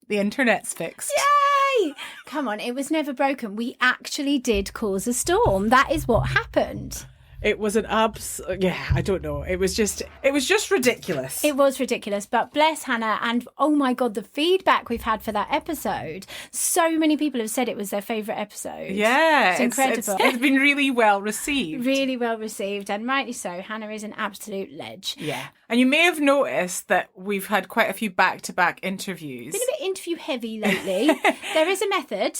The internet's fixed. Yay! Come on, it was never broken. We actually did cause a storm. That is what happened. It was an I don't know. It was just ridiculous. It was ridiculous, but bless Hannah. And oh my God, the feedback we've had for that episode. So many people have said it was their favourite episode. Yeah. It's incredible. It's been really well received. Really well received, and rightly so. Hannah is an absolute ledge. Yeah. And you may have noticed that we've had quite a few back-to-back interviews. Been a bit interview heavy lately. There is a method.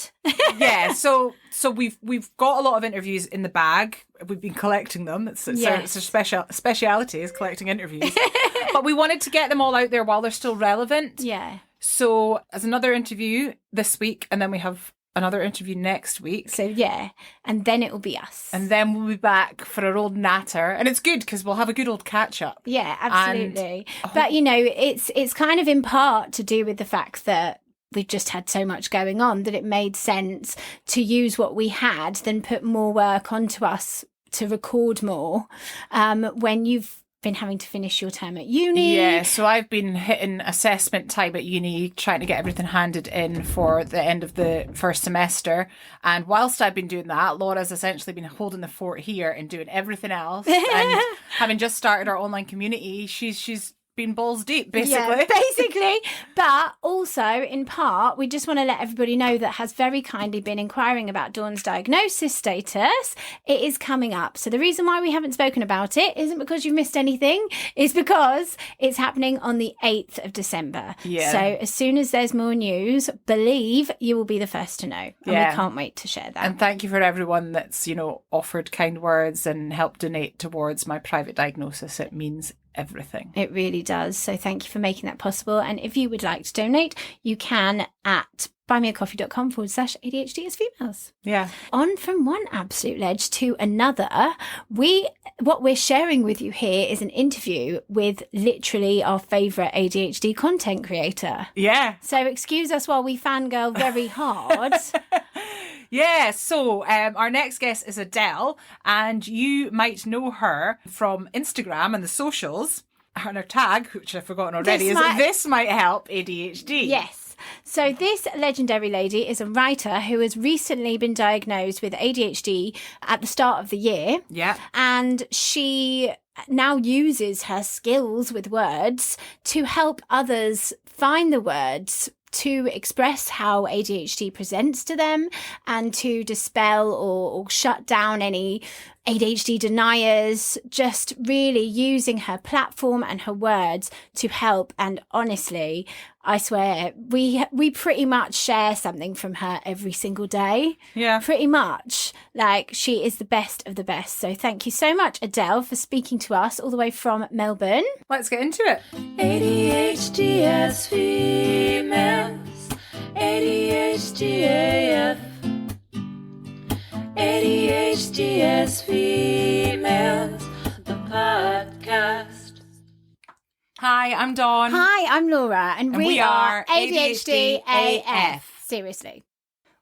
Yeah, so we've got a lot of interviews in the bag. We've been collecting them. It's a speciality is collecting interviews. But we wanted to get them all out there while they're still relevant. Yeah. So as another interview this week, and then we have another interview next week. So yeah, and then it will be us. And then we'll be back for our old natter. And it's good because we'll have a good old catch up. Yeah, absolutely. But you know, it's kind of in part to do with the fact that we've just had so much going on that it made sense to use what we had than put more work onto us to record more when you've been having to finish your term at uni. Yeah, so I've been hitting assessment time at uni, trying to get everything handed in for the end of the first semester. And whilst I've been doing that, Laura's essentially been holding the fort here and doing everything else. And having just started our online community, she's been balls deep, basically. Yeah, basically. But also, in part, we just want to let everybody know that has very kindly been inquiring about Dawn's diagnosis status. It is coming up. So the reason why we haven't spoken about it isn't because you've missed anything. It's because it's happening on the 8th of December. Yeah. So as soon as there's more news, believe you will be the first to know. And we can't wait to share that. And thank you for everyone that's, offered kind words and helped donate towards my private diagnosis. It means everything. It really does. So thank you for making that possible. And if you would like to donate, you can at buymeacoffee.com/ADHDers females. Yeah. On from one absolute ledge to another, what we're sharing with you here is an interview with literally our favourite ADHD content creator. Yeah. So excuse us while we fangirl very hard. Yeah, so our next guest is Adele, and you might know her from Instagram and the socials. And her tag, which I've forgotten already, this might help ADHD. Yes. So this legendary lady is a writer who has recently been diagnosed with ADHD at the start of the year. Yeah. And she now uses her skills with words to help others find the words to express how ADHD presents to them and to dispel or shut down any ADHD deniers, just really using her platform and her words to help. And honestly, I swear, we pretty much share something from her every single day. Yeah. Pretty much. Like, she is the best of the best. So thank you so much, Adele, for speaking to us all the way from Melbourne. Let's get into it. ADHD as females, ADHD AF. ADHD as females, the podcast. Hi, I'm Dawn. Hi, I'm Laura, and we are ADHD AF. Seriously.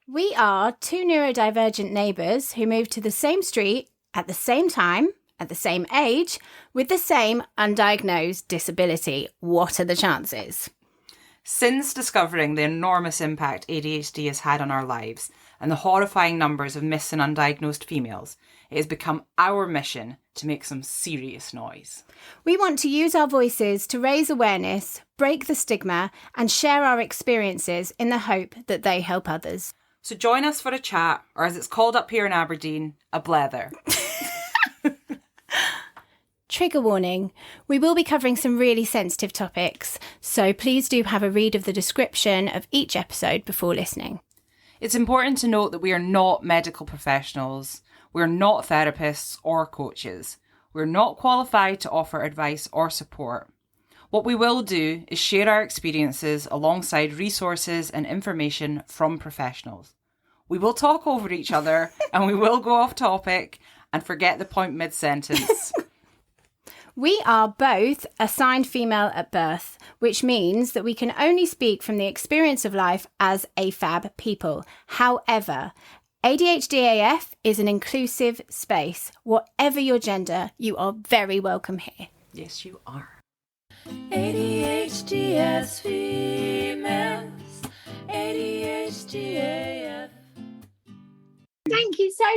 We are two neurodivergent neighbours who moved to the same street at the same time, at the same age, with the same undiagnosed disability. What are the chances? Since discovering the enormous impact ADHD has had on our lives and the horrifying numbers of missing undiagnosed females, it has become our mission to make some serious noise. We want to use our voices to raise awareness, break the stigma, and share our experiences in the hope that they help others. So join us for a chat, or as it's called up here in Aberdeen, a blether. Trigger warning, we will be covering some really sensitive topics, so please do have a read of the description of each episode before listening. It's important to note that we are not medical professionals, we're not therapists or coaches, we're not qualified to offer advice or support. What we will do is share our experiences alongside resources and information from professionals. We will talk over each other and we will go off topic and forget the point mid-sentence. We are both assigned female at birth, which means that we can only speak from the experience of life as AFAB people. However, ADHD AF is an inclusive space. Whatever your gender, you are very welcome here. Yes, you are. ADHD as females,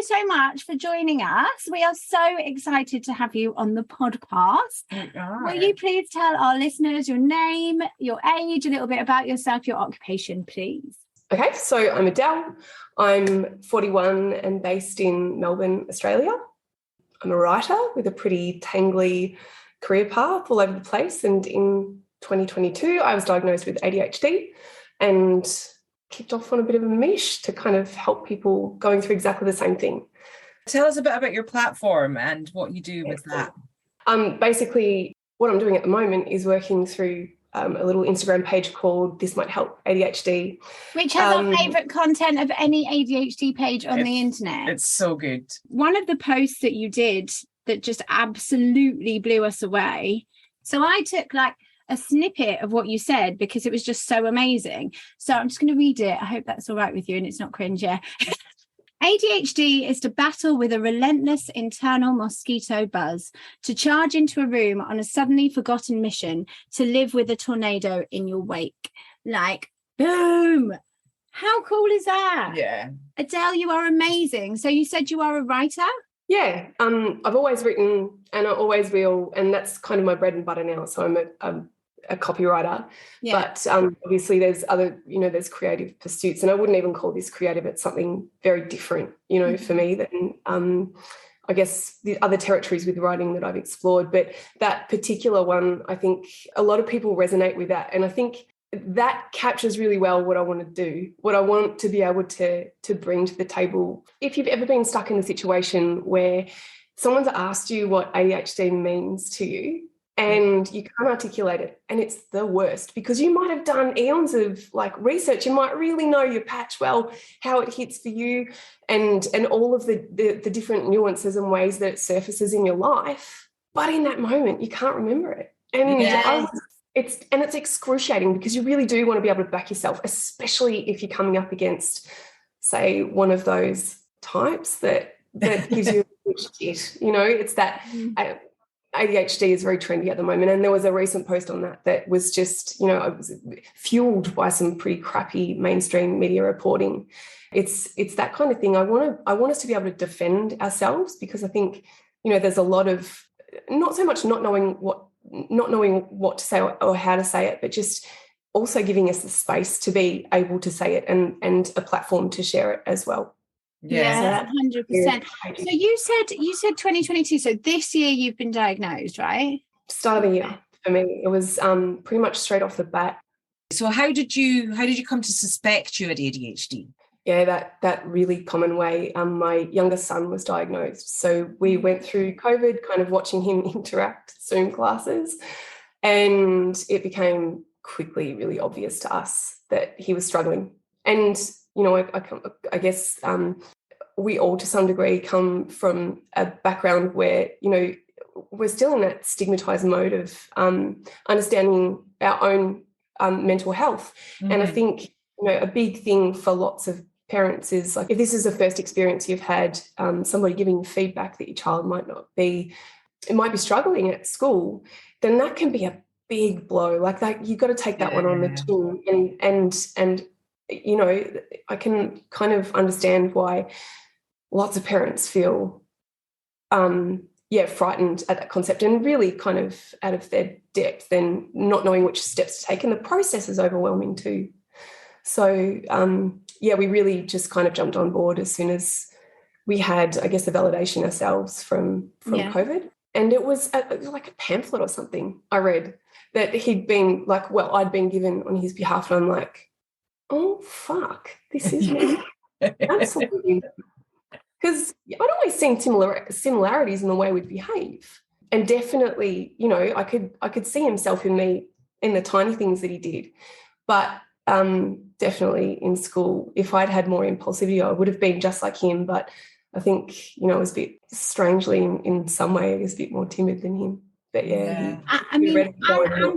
so much for joining us. We are so excited to have you on the podcast. Will you please tell our listeners your name, your age, a little bit about yourself, your occupation, please? Okay, so I'm Adele. I'm 41 and based in Melbourne, Australia. I'm a writer with a pretty tangly career path all over the place. And in 2022, I was diagnosed with ADHD and kicked off on a bit of a mish to kind of help people going through exactly the same thing. Tell us a bit about your platform and what you do with that. Basically, what I'm doing at the moment is working through a little Instagram page called This Might Help ADHD. Which has our favourite content of any ADHD page on the internet. It's so good. One of the posts that you did that just absolutely blew us away. So I took like a snippet of what you said because it was just so amazing. So I'm just going to read it. I hope that's all right with you and it's not cringe. Yeah. ADHD is to battle with a relentless internal mosquito buzz, to charge into a room on a suddenly forgotten mission, to live with a tornado in your wake. Like, boom. How cool is that? Yeah. Adele, you are amazing. So you said you are a writer? Yeah, I've always written and I always will, and that's kind of my bread and butter now. So I'm a copywriter, but obviously there's other, there's creative pursuits, and I wouldn't even call this creative. It's something very different, for me than I guess the other territories with writing that I've explored. But that particular one, I think a lot of people resonate with that, and I think that captures really well what I want to do, what I want to be able to bring to the table. If you've ever been stuck in a situation where someone's asked you what ADHD means to you and you can't articulate it, and it's the worst because you might have done eons of research, you might really know your patch well, how it hits for you, and all of the different nuances and ways that it surfaces in your life, but in that moment you can't remember it. And it's excruciating because you really do want to be able to back yourself, especially if you're coming up against, say, one of those types that gives you shit. It's that ADHD is very trendy at the moment, and there was a recent post on that was just, it was fueled by some pretty crappy mainstream media reporting. It's that kind of thing. I want us to be able to defend ourselves because I think, there's a lot of not so much not knowing what to say or how to say it, but just also giving us the space to be able to say it and a platform to share it as well. Yeah, 100%. So you said 2022. So this year you've been diagnosed, right? Start of the year for me. It was pretty much straight off the bat. So how did you come to suspect you had ADHD? Yeah, that really common way. My youngest son was diagnosed. So we went through COVID, kind of watching him interact Zoom classes, and it became quickly really obvious to us that he was struggling. And, I guess we all to some degree come from a background where, we're still in that stigmatized mode of understanding our own mental health. Mm. And I think, a big thing for lots of parents is if this is the first experience you've had, somebody giving you feedback that your child might be struggling at school, then that can be a big blow. You've got to take that one on the chin. And I can kind of understand why lots of parents feel frightened at that concept and really kind of out of their depth and not knowing which steps to take. And the process is overwhelming too. So, we really just kind of jumped on board as soon as we had, I guess, the validation ourselves from COVID. And it was like a pamphlet or something I read that he'd been I'd been given on his behalf. And I'm like, oh, fuck, this is me. Absolutely. Because I'd always seen similarities in the way we'd behave. And definitely, I could see himself in me in the tiny things that he did. But definitely in school, if I'd had more impulsivity, I would have been just like him. But I think, I was a bit strangely in some way, I guess, a bit more timid than him. But and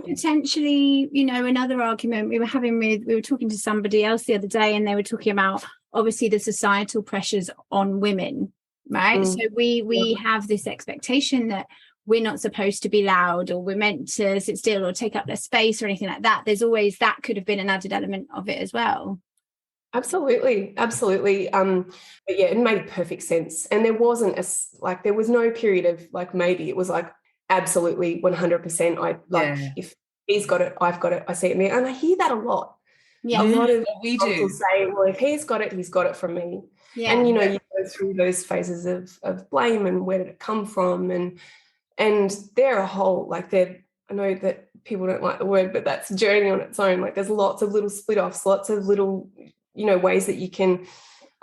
potentially, another argument we were talking to somebody else the other day, and they were talking about obviously the societal pressures on women, right? So we have this expectation that we're not supposed to be loud, or we're meant to sit still or take up less space or anything like that. There's always that could have been an added element of it as well. Absolutely. But yeah, it made perfect sense. And there wasn't there was no period of like, maybe. It was like absolutely 100%. If he's got it, I've got it. I see it in me. And I hear that a lot. Yeah. A lot of we people do. say, well, if he's got it from me. Yeah. And, you know, you go through those phases of blame and where did it come from? And they're a whole, like I know that people don't like the word, but that's a journey on its own. Like there's lots of little split offs, lots of little, you know, ways that you can,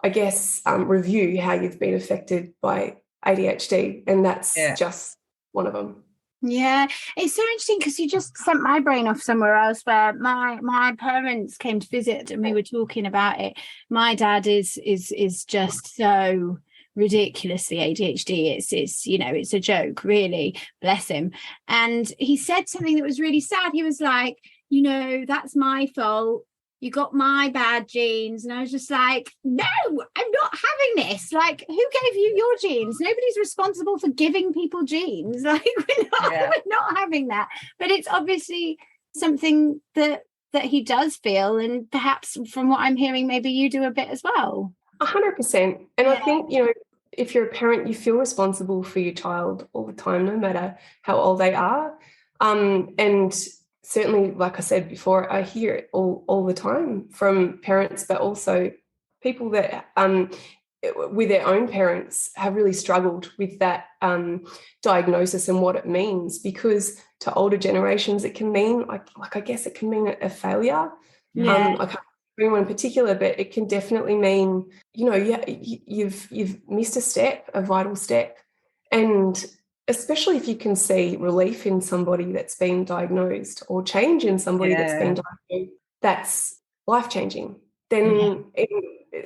I guess, review how you've been affected by ADHD. And that's just one of them. Yeah, it's so interesting because you just sent my brain off somewhere else where my parents came to visit and we were talking about it. My dad is just so ridiculously ADHD. It's you know, it's a joke, really, bless him. And he said something that was really sad. He was like, you know, that's my fault. You got my bad genes. And I was just like, no, I'm not having this. Like, who gave you your genes? Nobody's responsible for giving people genes. Like, we're not having that. But it's obviously something that he does feel. And perhaps from what I'm hearing, maybe you do a bit as well. 100%. And I think, you know, if you're a parent, you feel responsible for your child all the time, no matter how old they are. And certainly, like I said before, I hear it all the time from parents, but also people that with their own parents have really struggled with that diagnosis and what it means, because to older generations, it can mean I guess it can mean a failure. I can't bring one in particular, but it can definitely mean, you know, you've missed a step, a vital step. And especially if you can see relief in somebody that's been diagnosed or change in somebody that's been diagnosed, that's life-changing. Then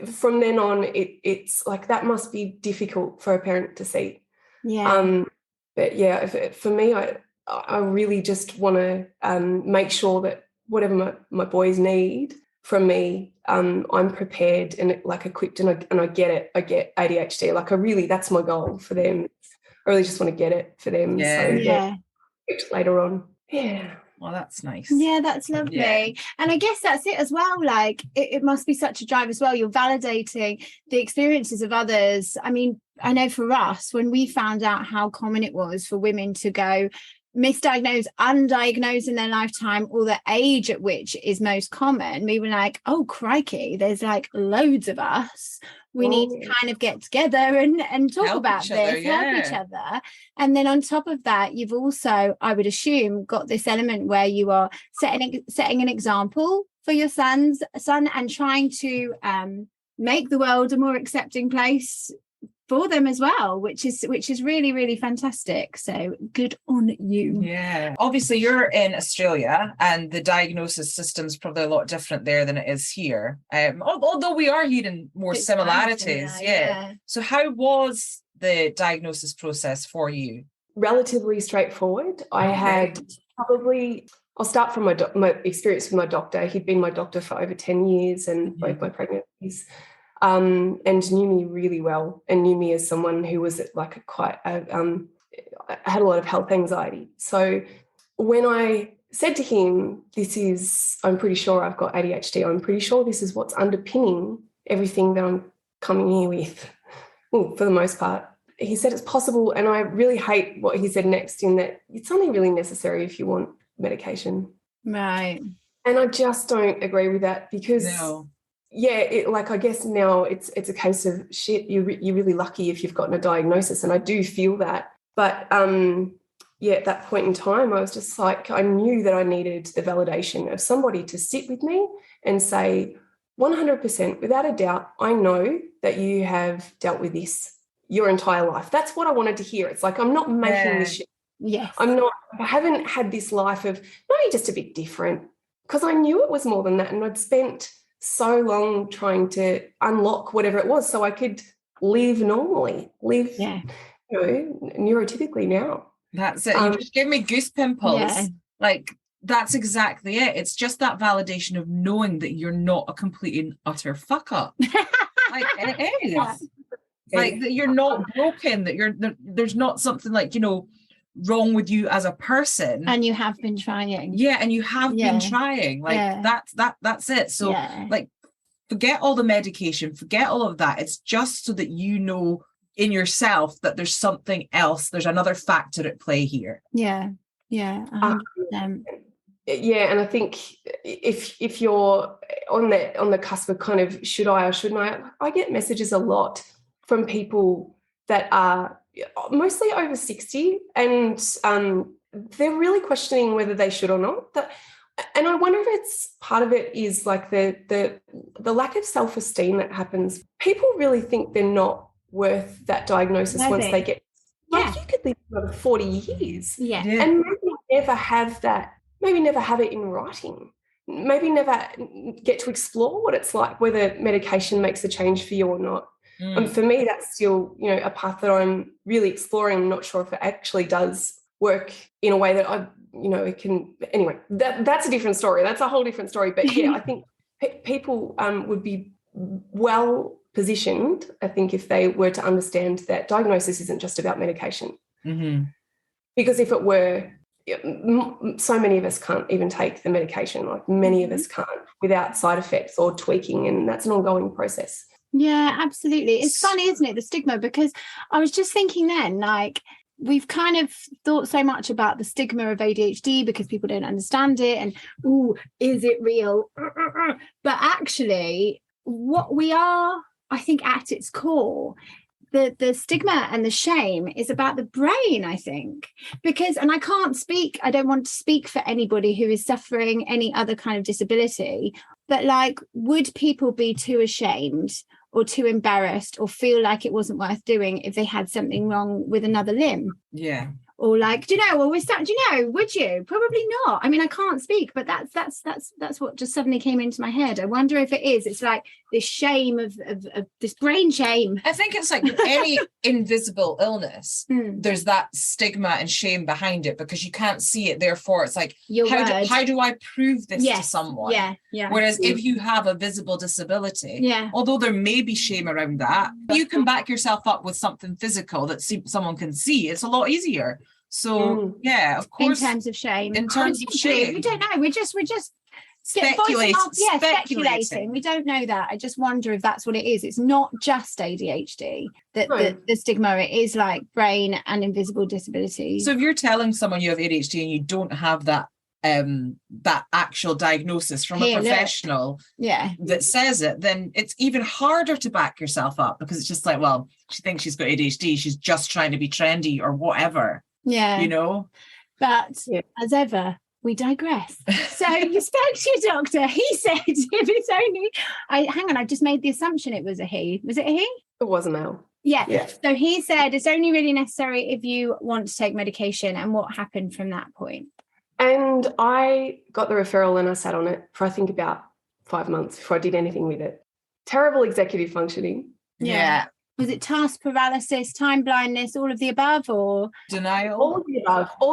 from then on, it's like that must be difficult for a parent to see. Yeah. But yeah, for me, I really just want to make sure that whatever my boys need from me, I'm prepared and like equipped, and I get it. I get ADHD. Like that's my goal for them. I really just want to get it for them. Later on. Yeah. Well, that's nice. Yeah, that's lovely. Yeah. And I guess that's it as well. Like it must be such a drive as well. You're validating the experiences of others. I mean, I know for us, when we found out how common it was for women to go misdiagnosed, undiagnosed in their lifetime, or the age at which is most common, we were like, oh crikey, there's like loads of us. We need to kind of get together and talk about this, help each other. And then on top of that, you've also, I would assume, got this element where you are setting an example for your son and trying to make the world a more accepting place for them as well, which is really, really fantastic. So good on you. Yeah. Obviously you're in Australia and the diagnosis system's probably a lot different there than it is here. Although we are hearing more similarities. Yeah. So how was the diagnosis process for you? Relatively straightforward. I had I'll start from my experience with my doctor. He'd been my doctor for over 10 years and both my pregnancies. And knew me really well, and knew me as someone who was like I had a lot of health anxiety. So when I said to him, I'm pretty sure I've got ADHD, I'm pretty sure this is what's underpinning everything that I'm coming here with, well, for the most part. He said it's possible, and I really hate what he said next, in that it's only really necessary if you want medication. Right. And I just don't agree with that, because I guess now it's a case of shit. You're really lucky if you've gotten a diagnosis, and I do feel that. But at that point in time, I was just like, I knew that I needed the validation of somebody to sit with me and say, 100%, without a doubt, I know that you have dealt with this your entire life. That's what I wanted to hear. It's like, I'm not making this shit. Yes. I haven't had this life of, no, you're just a bit different, because I knew it was more than that, and I'd spent so long trying to unlock whatever it was so I could live normally, neurotypically now. That's it. You just gave me goose pimples. Yeah. Like, that's exactly it. It's just that validation of knowing that you're not a complete and utter fuck up. Like, it is. Yeah. Like, that you're not broken, that there's not something like, wrong with you as a person, and you have been trying. And you have been trying. Like, that's it. So like, forget all the medication, forget all of that. It's just so that you know in yourself that there's something else, there's another factor at play here. Yeah, 100%. Yeah, and I think if you're on the cusp of kind of should I or shouldn't I get messages a lot from people that are mostly over 60, and they're really questioning whether they should or not. And I wonder if it's part of it is like the lack of self-esteem that happens. People really think they're not worth that diagnosis once they get. Like, you could live another 40 years, and maybe never have that. Maybe never have it in writing. Maybe never get to explore what it's like, whether medication makes a change for you or not. For me, that's still, a path that I'm really exploring. I'm not sure if it actually does work in a way that it can. Anyway, that's a different story. That's a whole different story. But yeah, I think people would be well positioned, I think, if they were to understand that diagnosis isn't just about medication. Mm-hmm. Because if it were, so many of us can't even take the medication. Like, many of us can't without side effects or tweaking, and that's an ongoing process. Yeah, absolutely. It's funny, isn't it, the stigma? Because I was just thinking then, like, we've kind of thought so much about the stigma of ADHD because people don't understand it, and is it real? But actually, what we are, I think, at its core, the stigma and the shame is about the brain, I think, because, and I don't want to speak for anybody who is suffering any other kind of disability, but like, would people be too ashamed or too embarrassed or feel like it wasn't worth doing if they had something wrong with another limb? Yeah. Or like, would you? Probably not. I mean, I can't speak, but that's what just suddenly came into my head. I wonder if it is. It's like this shame of this brain shame. I think it's like with any invisible illness, there's that stigma and shame behind it because you can't see it. Therefore, it's like, how do I prove this to someone? Yeah. Whereas if you have a visible disability, although there may be shame around that, you can back yourself up with something physical that someone can see. It's a lot easier. So of course, in terms of shame, we don't know. We're just speculating. We don't know that. I just wonder if that's what it is. It's not just ADHD the stigma. It is like brain and invisible disabilities. So if you're telling someone you have ADHD and you don't have that actual diagnosis from a professional that says it, then it's even harder to back yourself up because it's just like, well, she thinks she's got ADHD, she's just trying to be trendy or whatever. But as ever, we digress. So you spoke to your doctor. He said if it's only I've just made the assumption it was a he. Was it a he? It was a male. Yeah. So he said it's only really necessary if you want to take medication. And what happened from that point? And I got the referral and I sat on it for, I think, about 5 months before I did anything with it. Terrible executive functioning. Yeah. Was it task paralysis, time blindness, all of the above, or denial? All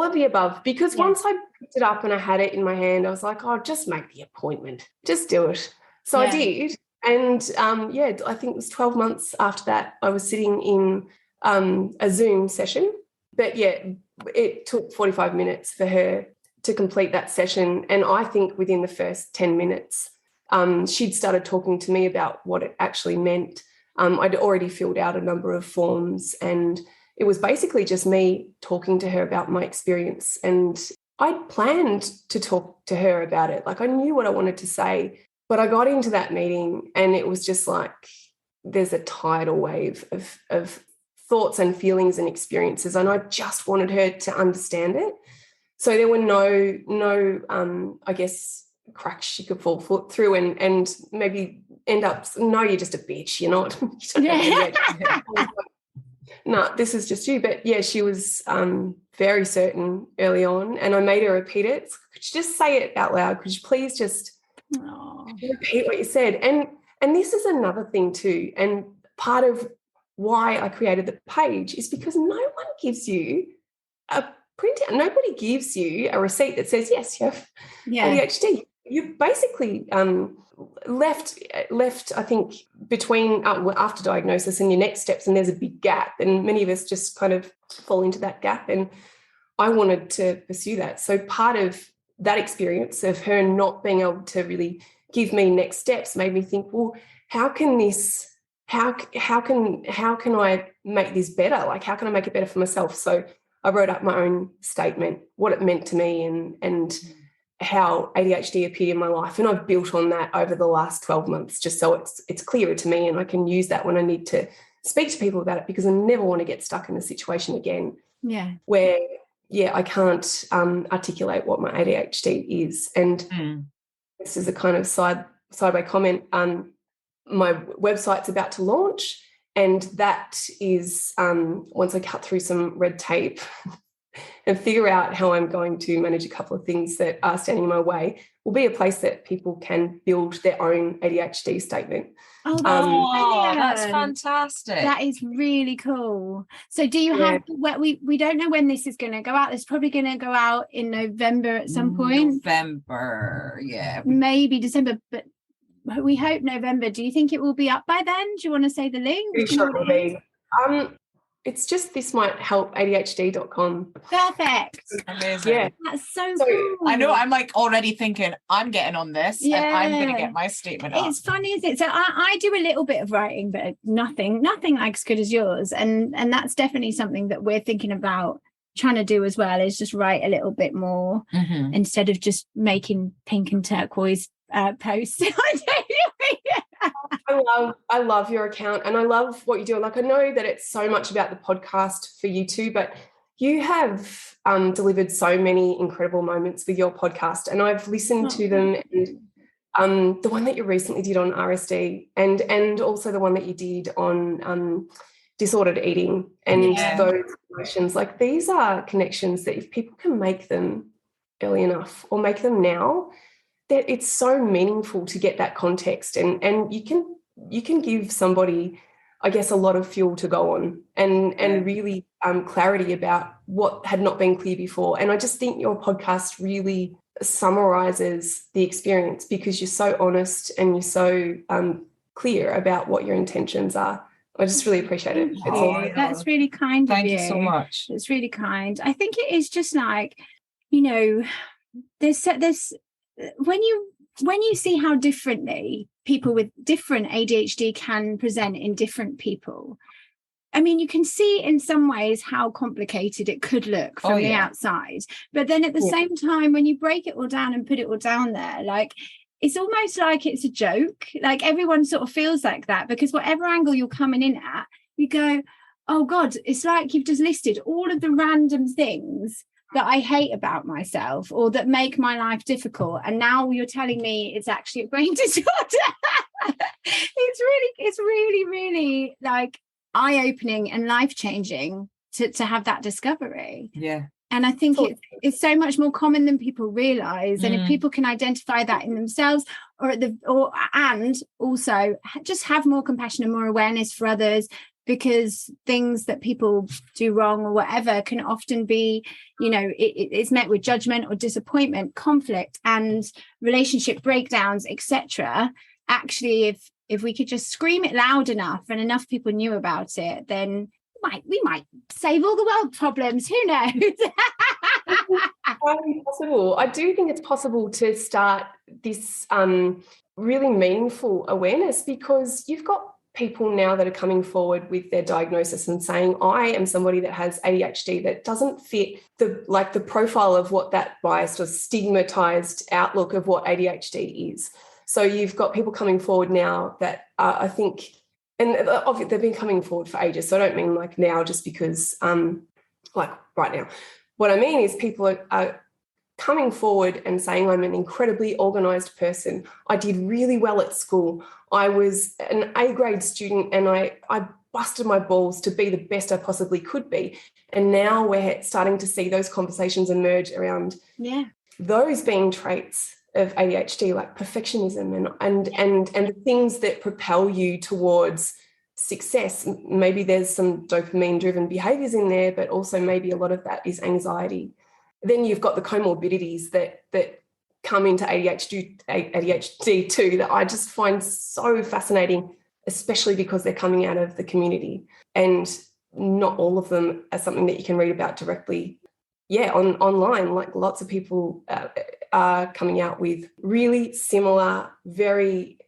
of the above. Because once I picked it up and I had it in my hand, I was like, just make the appointment. Just do it. So I did. And I think it was 12 months after that, I was sitting in a Zoom session. But it took 45 minutes for her to complete that session. And I think within the first 10 minutes, she'd started talking to me about what it actually meant. I'd already filled out a number of forms, and it was basically just me talking to her about my experience. And I'd planned to talk to her about it. Like, I knew what I wanted to say, but I got into that meeting and it was just like there's a tidal wave of thoughts and feelings and experiences, and I just wanted her to understand it. So there were no I guess, cracks she could fall through and maybe end up, no, you're just a bitch, you're not. No, this is just you. But she was very certain early on, and I made her repeat it. Could you just say it out loud? Could you please just repeat what you said? And this is another thing too, and part of why I created the page is because no one gives you a printout. Nobody gives you a receipt that says, yes, you have ADHD. You basically left, I think, between after diagnosis and your next steps, and there's a big gap, and many of us just kind of fall into that gap, and I wanted to pursue that. So part of that experience of her not being able to really give me next steps, made me think, well, how can I make this better? Like, how can I make it better for myself? So I wrote up my own statement, what it meant to me and how ADHD appeared in my life. And I've built on that over the last 12 months, just so it's clearer to me, and I can use that when I need to speak to people about it, because I never want to get stuck in a situation again where, I can't articulate what my ADHD is. And this is a kind of sideway comment. My website's about to launch, and that is, once I cut through some red tape and figure out how I'm going to manage a couple of things that are standing in my way, will be a place that people can build their own ADHD statement. Oh, that's fantastic. That is really cool. So do you have, we don't know when this is going to go out. It's probably going to go out in November at some point. November, yeah. Maybe December, but we hope November. Do you think it will be up by then? Do you want to say the link? Pretty sure it will be. It's just thismighthelpadhd.com. Perfect. Amazing. Yeah. That's so cool. I know, I'm like already thinking I'm getting on this and I'm going to get my statement up. It's funny, isn't it? So I do a little bit of writing, but nothing like as good as yours. And that's definitely something that we're thinking about trying to do as well, is just write a little bit more instead of just making pink and turquoise posts. I love your account, and I love what you do. Like, I know that it's so much about the podcast for you too, but you have delivered so many incredible moments with your podcast, and I've listened to them. And the one that you recently did on RSD, and also the one that you did on disordered eating and those emotions. Like, these are connections that if people can make them early enough, or make them now, that it's so meaningful to get that context, and you can give somebody, I guess, a lot of fuel to go on, and really clarity about what had not been clear before. And I just think your podcast really summarizes the experience, because you're so honest and you're so clear about what your intentions are. I just really appreciate it. That's really kind of you. Thank you so much. It's really kind. I think it is just like, there's when you see how differently people with different ADHD can present in different people, I mean, you can see in some ways how complicated it could look from the outside. But then at the same time, when you break it all down and put it all down there, like, it's almost like it's a joke. Like, everyone sort of feels like that, because whatever angle you're coming in at, you go, oh God, it's like you've just listed all of the random things that I hate about myself, or that make my life difficult, and now you're telling me it's actually a brain disorder. It's really like eye-opening and life-changing to have that discovery. And I think it's so much more common than people realize. And if people can identify that in themselves, and also just have more compassion and more awareness for others, because things that people do wrong or whatever can often be, it's met with judgment or disappointment, conflict, and relationship breakdowns, etc. Actually, if we could just scream it loud enough and enough people knew about it, then we might save all the world problems. Who knows? Possible. I do think it's possible to start this really meaningful awareness, because you've got people now that are coming forward with their diagnosis and saying, I am somebody that has ADHD that doesn't fit the profile of what that biased or stigmatized outlook of what ADHD is. So you've got people coming forward now that I think, and they've been coming forward for ages. So I don't mean like now just because like right now. What I mean is people are coming forward and saying, I'm an incredibly organised person. I did really well at school. I was an A-grade student, and I busted my balls to be the best I possibly could be. And now we're starting to see those conversations emerge around those being traits of ADHD, like perfectionism and the things that propel you towards success. Maybe there's some dopamine-driven behaviours in there, but also maybe a lot of that is anxiety. Then you've got the comorbidities that come into ADHD too, that I just find so fascinating, especially because they're coming out of the community, and not all of them are something that you can read about directly online. Like, lots of people are coming out with really similar, very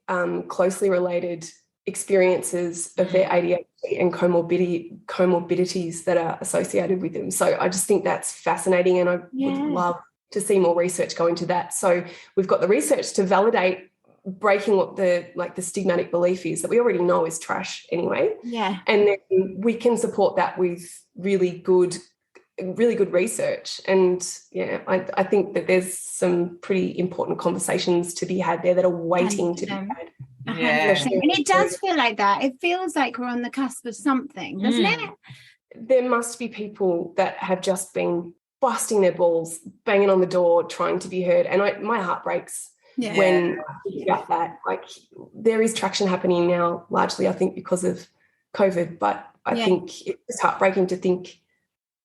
closely related experiences of their ADHD and comorbidities that are associated with them. So I just think that's fascinating, and I would love to see more research go into that. So we've got the research to validate breaking what the stigmatic belief is that we already know is trash anyway. Yeah. And then we can support that with really good research. And I think that there's some pretty important conversations to be had there that are waiting to be had. Yeah. And it does feel like that. It feels like we're on the cusp of something, doesn't it? There must be people that have just been busting their balls, banging on the door, trying to be heard. And my heart breaks when I think about that. Like, there is traction happening now, largely, I think, because of COVID. But I think it's heartbreaking to think,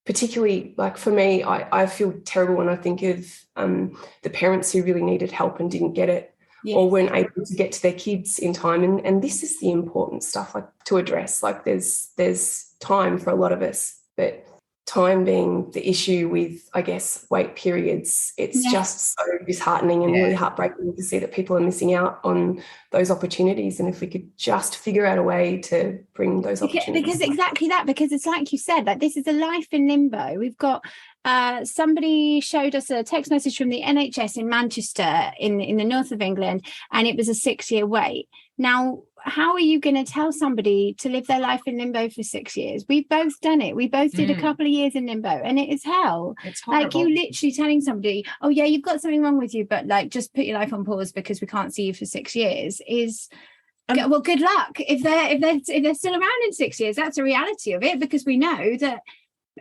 particularly, like for me, I feel terrible when I think of the parents who really needed help and didn't get it. Or weren't able to get to their kids in time. And this is the important stuff, like, to address. Like, there's time for a lot of us, but time being the issue with, I guess, wait periods, it's just so disheartening and really heartbreaking to see that people are missing out on those opportunities. And if we could just figure out a way to bring those opportunities. Because exactly that, because it's like you said, like, this is a life in limbo. We've got somebody showed us a text message from the NHS in Manchester in the north of England, and it was a 6-year wait. Now, how are you going to tell somebody to live their life in limbo for 6 years? We've both done it. We both did a couple of years in limbo, and it is hell. It's horrible. Like, you literally telling somebody, oh yeah, you've got something wrong with you, but like, just put your life on pause because we can't see you for 6 years is... well, good luck if they're still around in 6 years. That's a reality of it, because we know that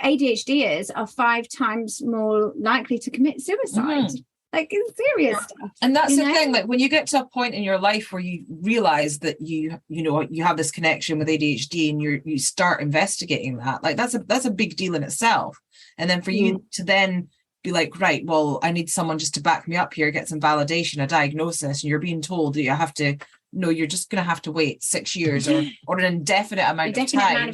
ADHDers are 5 times more likely to commit suicide. Like, it's serious stuff. And that's the thing, like, when you get to a point in your life where you realize that you have this connection with ADHD and you start investigating that, like, that's a big deal in itself. And then for you to then be like, right, well, I need someone just to back me up here, get some validation, a diagnosis, and you're being told that you have to, no, you're just going to have to wait 6 years or an indefinite amount of time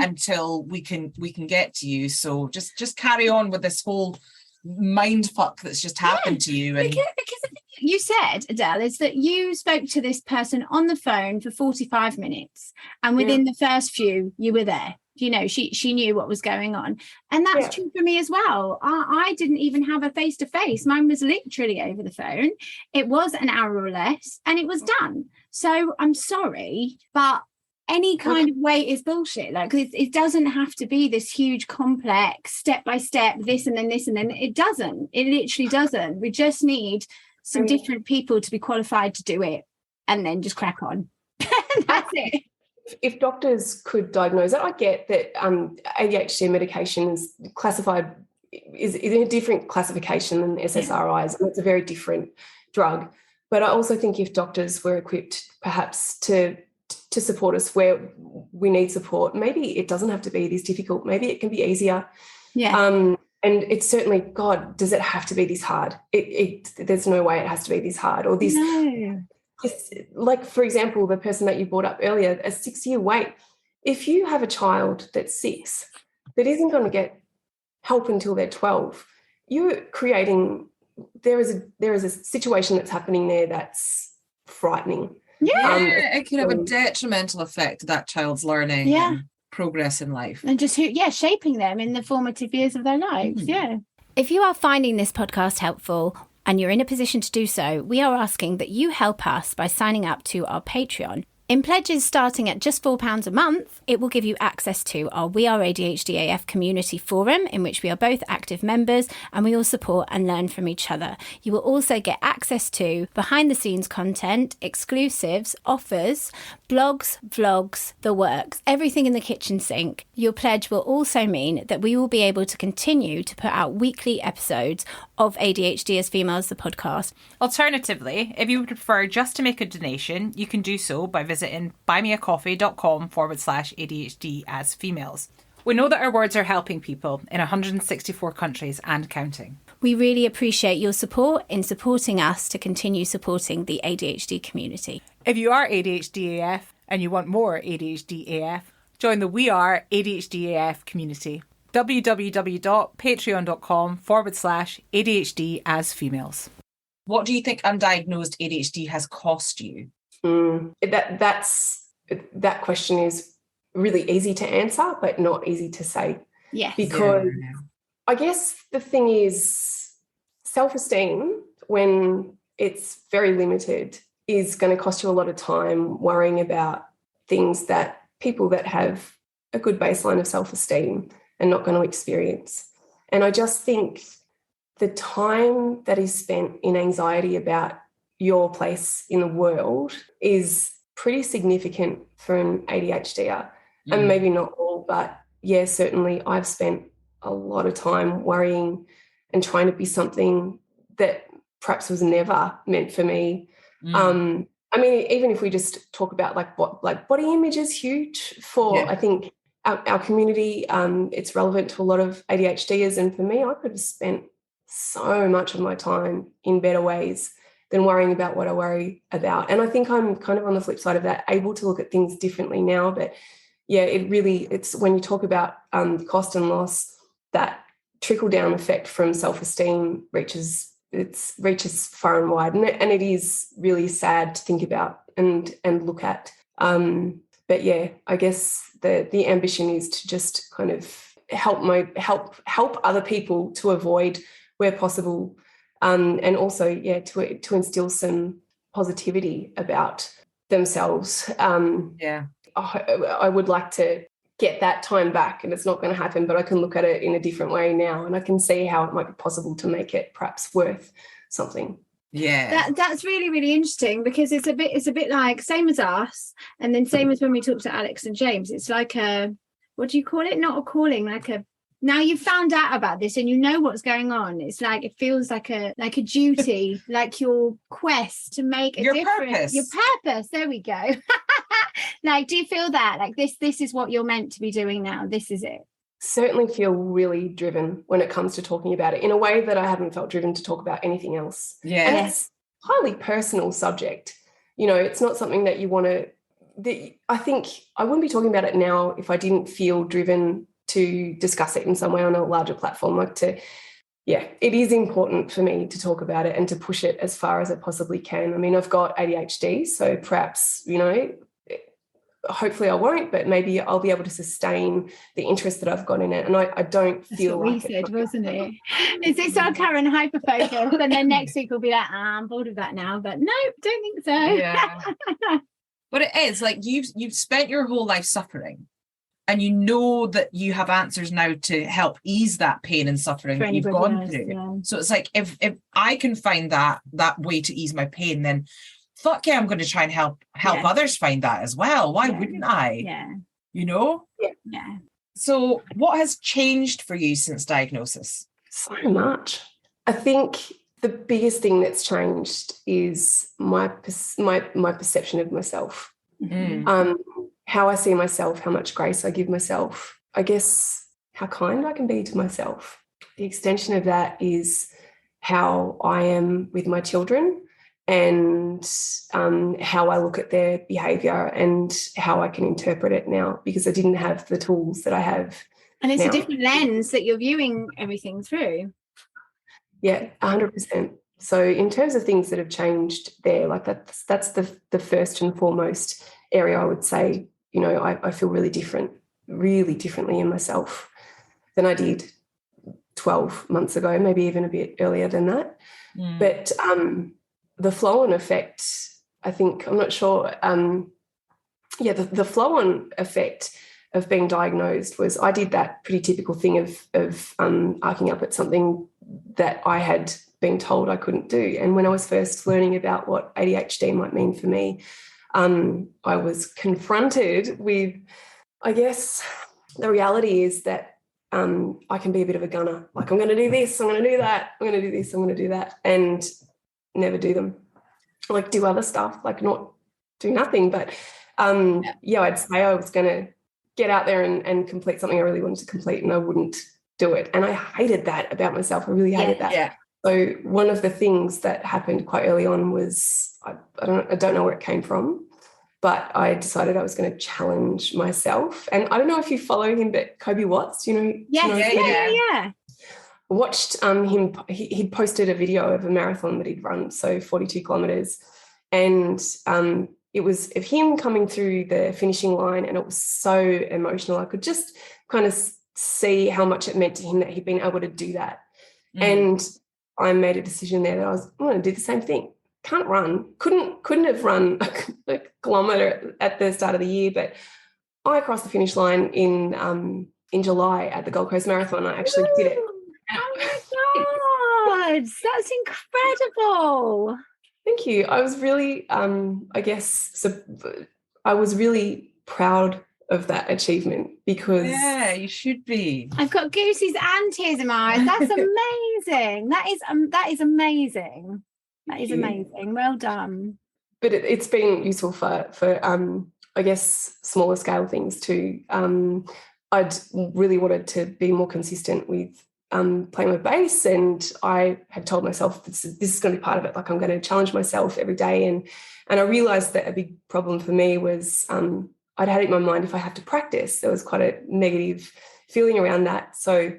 until we can get to you. So just carry on with this whole mind fuck that's just happened to you. And because you said, Adele, is that you spoke to this person on the phone for 45 minutes, and within the first few, you were there. You know, she knew what was going on. And that's true for me as well. I didn't even have a face-to-face. Mine was literally over the phone. It was an hour or less, and it was done. So I'm sorry, but any kind of wait is bullshit. Like, it doesn't have to be this huge, complex, step-by-step, this and then this and then. It doesn't. It literally doesn't. We just need some different people to be qualified to do it, and then just crack on. That's it. If doctors could diagnose it, I get that ADHD medication is classified is in a different classification than SSRIs, and it's a very different drug. But I also think if doctors were equipped perhaps to support us where we need support, maybe it doesn't have to be this difficult. Maybe it can be easier. And it's certainly, God, does it have to be this hard? There's no way it has to be this hard or this. No. Like, for example, the person that you brought up earlier, a 6-year wait. If you have a child that's 6 that isn't going to get help until they're 12, you're creating, there is a situation that's happening there that's frightening. It can have a detrimental effect to that child's learning and progress in life. And just shaping them in the formative years of their lives. If you are finding this podcast helpful and you're in a position to do so, we are asking that you help us by signing up to our Patreon. In pledges starting at just £4 a month, it will give you access to our We Are ADHD AF community forum, in which we are both active members and we all support and learn from each other. You will also get access to behind-the-scenes content, exclusives, offers, blogs, vlogs, the works, everything in the kitchen sink. Your pledge will also mean that we will be able to continue to put out weekly episodes of ADHD as Females, the podcast. Alternatively, if you would prefer just to make a donation, you can do so by visiting buymeacoffee.com/ADHD as Females. We know that our words are helping people in 164 countries and counting. We really appreciate your support in supporting us to continue supporting the ADHD community. If you are ADHD AF and you want more ADHD AF, join the We Are ADHD AF community. www.patreon.com/ADHD as females. What do you think undiagnosed ADHD has cost you? That question is really easy to answer, but not easy to say. Yes. Because I guess the thing is, self-esteem, when it's very limited, is going to cost you a lot of time worrying about things that people that have a good baseline of self-esteem are not going to experience. And I just think the time that is spent in anxiety about your place in the world is pretty significant for an ADHDer. And maybe not all, but yeah, certainly I've spent a lot of time worrying and trying to be something that perhaps was never meant for me. I mean, even if we just talk about like body image is huge for, I think, our community. It's relevant to a lot of ADHDers, and for me, I could have spent so much of my time in better ways than worrying about what I worry about. And I think I'm kind of on the flip side of that, able to look at things differently now. But yeah, it's when you talk about cost and loss, that trickle down effect from self-esteem reaches far and wide, and it is really sad to think about and look at. But yeah, I guess the ambition is to just kind of help other people to avoid where possible, and also to instill some positivity about themselves. I would like to get that time back, and it's not going to happen, but I can look at it in a different way now, and I can see how it might be possible to make it perhaps worth something. Yeah, that's really, really interesting, because it's a bit like same as us, and then same as when we talked to Alex and James. It's like what do you call it? Not a calling, now you've found out about this and you know what's going on. It's like it feels like a duty, like your quest to make a difference. Your purpose. There we go. Like, do you feel that like this is what you're meant to be doing now? This is it. Certainly feel really driven when it comes to talking about it in a way that I haven't felt driven to talk about anything else. Yeah. And it's a highly personal subject. It's not something that you want to. I think I wouldn't be talking about it now if I didn't feel driven to discuss it in some way on a larger platform. It is important for me to talk about it and to push it as far as I possibly can. I mean, I've got ADHD, so perhaps, hopefully I won't, but maybe I'll be able to sustain the interest that I've got in it. And I don't feel like we said, wasn't it? Is this our current hyperfocus? And then next week we'll be like, I'm bored of that now. But no, don't think so. Yeah. But it is like you've spent your whole life suffering, and you know that you have answers now to help ease that pain and suffering that you've gone through. Yeah. So it's like if I can find that way to ease my pain, then fuck yeah, I'm going to try and help others find that as well. Why wouldn't I? Yeah. Yeah. So what has changed for you since diagnosis? So much. I think the biggest thing that's changed is my perception of myself. How I see myself, how much grace I give myself, I guess how kind I can be to myself. The extension of that is how I am with my children, and how I look at their behaviour and how I can interpret it now, because I didn't have the tools that I have. And it's now. A different lens that you're viewing everything through. Yeah, 100%. So in terms of things that have changed there, like that's the first and foremost area I would say, I feel really differently in myself than I did 12 months ago, maybe even a bit earlier than that. But the flow-on effect, I think, I'm not sure. The flow-on effect of being diagnosed was I did that pretty typical thing of arcing up at something that I had been told I couldn't do. And when I was first learning about what ADHD might mean for me, I was confronted with, I guess, the reality is that I can be a bit of a gunner. Like, I'm going to do this, I'm going to do that, I'm going to do this, I'm going to do that, and never do them. Like, do other stuff, like not do nothing. But I'd say I was going to get out there and complete something I really wanted to complete, and I wouldn't do it. And I hated that about myself. I really hated that. Yeah. So one of the things that happened quite early on was I don't know where it came from, but I decided I was going to challenge myself. And I don't know if you follow him, but Kobe Watts, do you know? Yeah. I watched him. He'd posted a video of a marathon that he'd run, so 42 kilometers, and it was of him coming through the finishing line, and it was so emotional. I could just kind of see how much it meant to him that he'd been able to do that. And I made a decision there that I'm going to do the same thing. Can't run, couldn't have run a kilometre at the start of the year, but I crossed the finish line in July at the Gold Coast Marathon. I actually did it. Oh my God, that's incredible. Thank you. I was really, I was really proud of that achievement because... Yeah, you should be. I've got goosies and tears in my eyes. That's amazing. That is amazing. That is amazing. Well done. But it's been useful for I guess, smaller scale things too. I'd really wanted to be more consistent with playing my bass, and I had told myself this is going to be part of it. Like, I'm going to challenge myself every day, and I realised that a big problem for me was I'd had it in my mind, if I have to practice, there was quite a negative feeling around that. So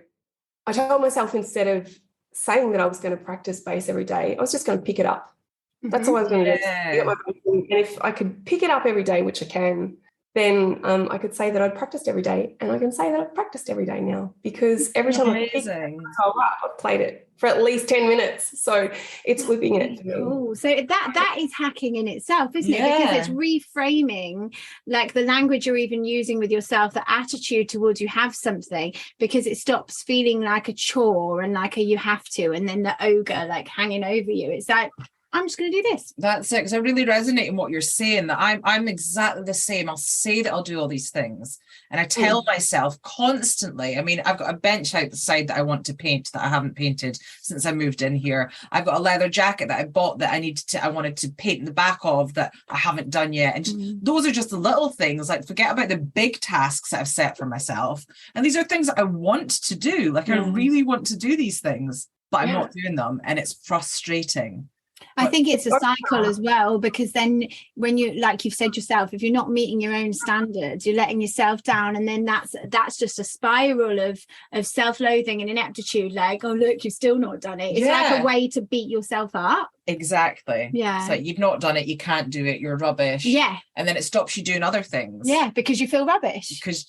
I told myself, instead of saying that I was going to practice bass every day, I was just going to pick it up. That's all I was going to do. Pick up my bass, and if I could pick it up every day, which I can, then I could say that I'd practiced every day, and I can say that I've practiced every day now, because every time I pick it up, I've played it for at least 10 minutes. So it's flipping it. Oh, so that is hacking in itself, isn't it? Because it's reframing, like the language you're even using with yourself, the attitude towards you have something, because it stops feeling like a chore and like a you have to, and then the ogre like hanging over you. It's like, I'm just going to do this. That's it, because I really resonate in what you're saying, that I'm exactly the same. I'll say that I'll do all these things, and I tell myself constantly, I mean, I've got a bench out the side that I want to paint that I haven't painted since I moved in here. I've got a leather jacket that I bought that I wanted to paint the back of that I haven't done yet. And just, those are just the little things. Like, forget about the big tasks that I've set for myself. And these are things that I want to do. Like, I really want to do these things, but I'm not doing them. And it's frustrating. I think it's a cycle as well, because then when you, like you've said yourself, if you're not meeting your own standards, you're letting yourself down, and then that's just a spiral of self-loathing and ineptitude. Like, oh look, you've still not done it. It's like a way to beat yourself up. Exactly. Yeah. It's like, you've not done it, you can't do it, you're rubbish. Yeah. And then it stops you doing other things. Yeah, because you feel rubbish. Because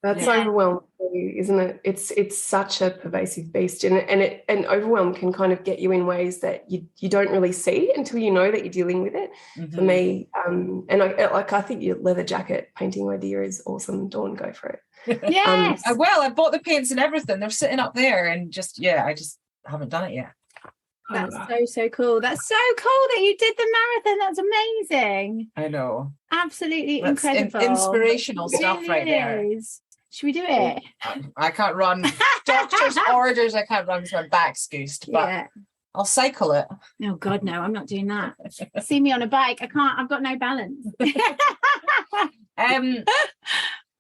that's overwhelming, isn't it? It's such a pervasive beast, and overwhelm can kind of get you in ways that you don't really see until you know that you're dealing with it. For me, and I think your leather jacket painting idea is awesome. Dawn, go for it. Yes. I bought the paints and everything. They're sitting up there, and I just haven't done it yet. That's so cool. That's so cool that you did the marathon. That's amazing. I know. Absolutely That's incredible. Inspirational stuff right there. Should we do it? I can't run. Doctor's orders, I can't run because my back's goosed, but I'll cycle it. Oh God, no, I'm not doing that. See me on a bike, I can't, I've got no balance.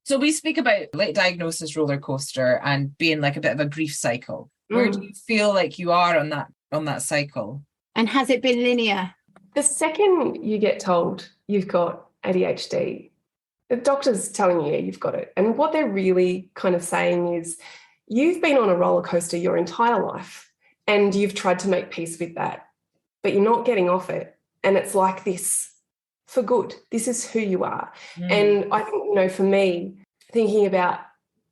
So we speak about late diagnosis roller coaster and being like a bit of a grief cycle. Where do you feel like you are on that cycle? And has it been linear? The second you get told you've got ADHD, the doctor's telling you you've got it. And what they're really kind of saying is, you've been on a roller coaster your entire life and you've tried to make peace with that, but you're not getting off it. And it's like this for good. This is who you are. And I think, for me, thinking about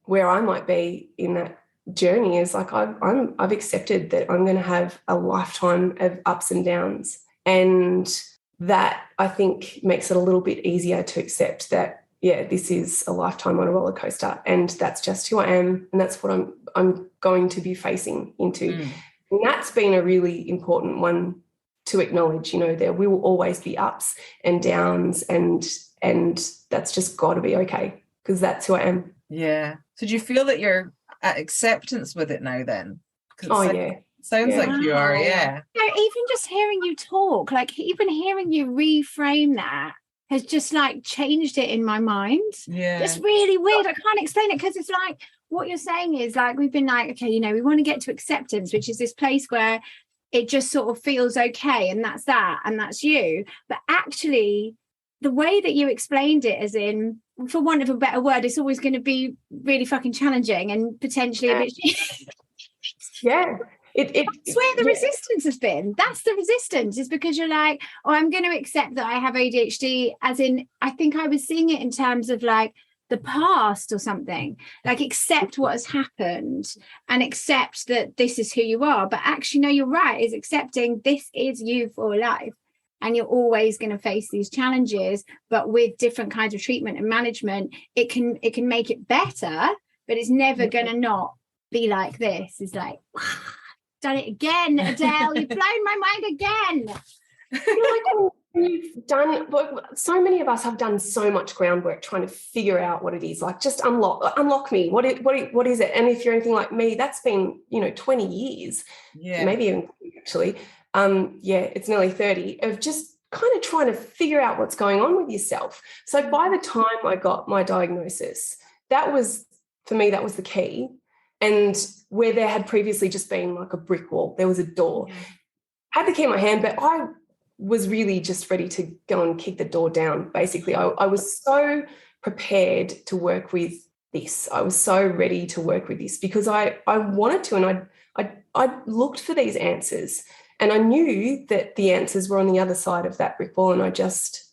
where I might be in that journey is like, I've accepted that I'm going to have a lifetime of ups and downs. And that, I think, makes it a little bit easier to accept that, this is a lifetime on a roller coaster, and that's just who I am, and that's what I'm going to be facing into. And that's been a really important one to acknowledge. There will always be ups and downs, and that's just got to be okay, because that's who I am. Yeah. So do you feel that you're at acceptance with it now then? Sounds Yeah. like you are, yeah. Even just hearing you talk, like even hearing you reframe that has just like changed it in my mind. Yeah. It's really weird. I can't explain it, because it's like what you're saying is like, we've been like, okay, we want to get to acceptance, which is this place where it just sort of feels okay, and that's that, and that's you. But actually, the way that you explained it, as in, for want of a better word, it's always going to be really fucking challenging and potentially a bit. Yeah. That's where the resistance has been. That's the resistance, is because you're like, oh, I'm going to accept that I have ADHD, as in, I think I was seeing it in terms of like the past or something, like accept what has happened and accept that this is who you are. But actually, no, you're right, is accepting this is you for life. And you're always going to face these challenges, but with different kinds of treatment and management, it can make it better, but it's never going to not be like this. It's like, done it again, Adele. You've blown my mind again. You've done, so many of us have done so much groundwork trying to figure out what it is. Like, just unlock me. What is it? And if you're anything like me, that's been 20 years, maybe even actually. It's nearly 30 of just kind of trying to figure out what's going on with yourself. So by the time I got my diagnosis, that was the key. And where there had previously just been like a brick wall, there was a door. I had the key in my hand, but I was really just ready to go and kick the door down. Basically, I was so prepared to work with this. I was so ready to work with this because I wanted to, and I looked for these answers. And I knew that the answers were on the other side of that brick wall, and I just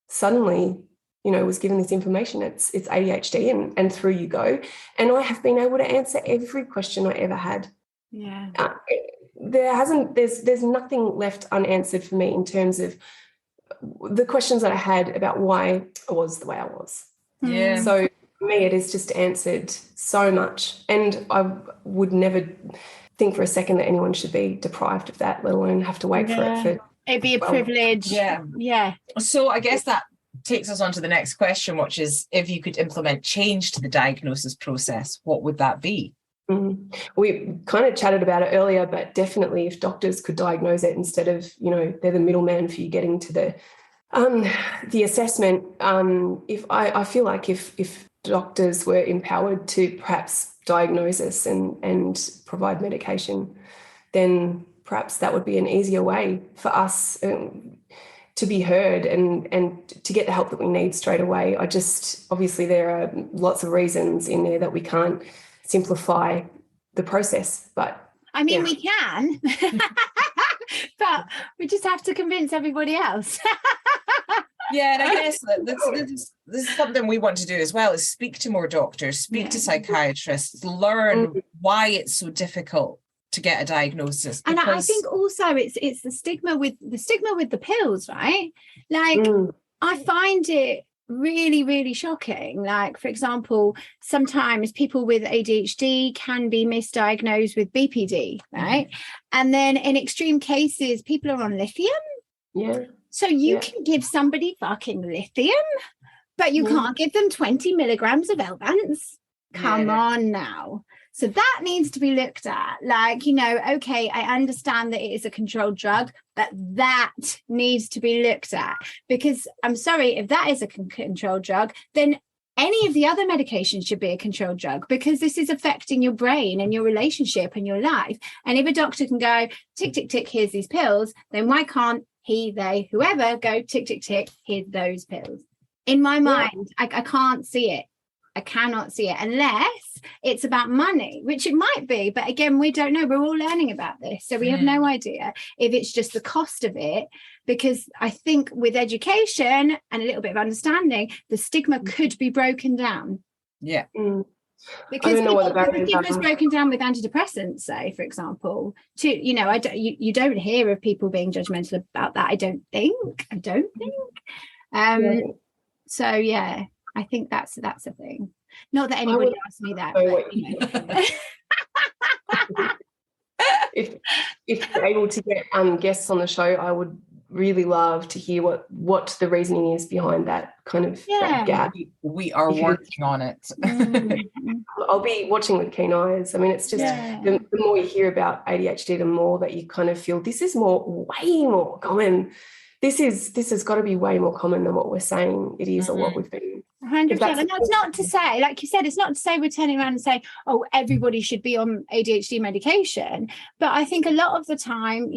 suddenly, was given this information. It's ADHD, and through you go. And I have been able to answer every question I ever had. Yeah. There's nothing left unanswered for me in terms of the questions that I had about why I was the way I was. Yeah. So for me, it is just answered so much, and I would never think for a second that anyone should be deprived of that, let alone have to wait for it. It'd be a privilege. Yeah. So I guess that takes us on to the next question, which is, if you could implement change to the diagnosis process, what would that be? We kind of chatted about it earlier, but definitely if doctors could diagnose it instead of, they're the middleman for you getting to the assessment. If I feel like if doctors were empowered to perhaps diagnose us and provide medication, then perhaps that would be an easier way for us to be heard and to get the help that we need straight away. Obviously there are lots of reasons in there that we can't simplify the process, but I mean, we can, but we just have to convince everybody else. Yeah, and I guess this is something we want to do as well, is speak to more doctors, speak to psychiatrists, learn why it's so difficult to get a diagnosis. And I think also it's the stigma with the pills, right? Like I find it really, really shocking. Like, for example, sometimes people with ADHD can be misdiagnosed with BPD, right? And then in extreme cases, people are on lithium. Yeah. So you can give somebody fucking lithium, but you can't give them 20 milligrams of Elvance. Come on now. So that needs to be looked at. Like, okay, I understand that it is a controlled drug, but that needs to be looked at. Because I'm sorry, if that is a controlled drug, then any of the other medications should be a controlled drug, because this is affecting your brain and your relationship and your life. And if a doctor can go, tick, tick, tick, here's these pills, then why can't he, they, whoever go, tick, tick, tick, here's those pills? In my mind, I can't see it. I cannot see it unless it's about money, which it might be. But again, we don't know. We're all learning about this. So we have no idea if it's just the cost of it, because I think with education and a little bit of understanding, the stigma could be broken down. Yeah. Because the stigma is broken down with antidepressants, say, for example. You don't hear of people being judgmental about that. I don't think. So yeah. I think that's a thing. Not that anybody asked me that. But, if you're able to get guests on the show, I would really love to hear what the reasoning is behind that kind of that gap. We are working on it. I'll be watching with keen eyes. I mean, it's just the more you hear about ADHD, the more that you kind of feel this is way more common. This has got to be way more common than what we're saying it is or what we've been. 100%. And that's not to say, like you said, it's not to say we're turning around and saying, oh, everybody should be on ADHD medication. But I think a lot of the time,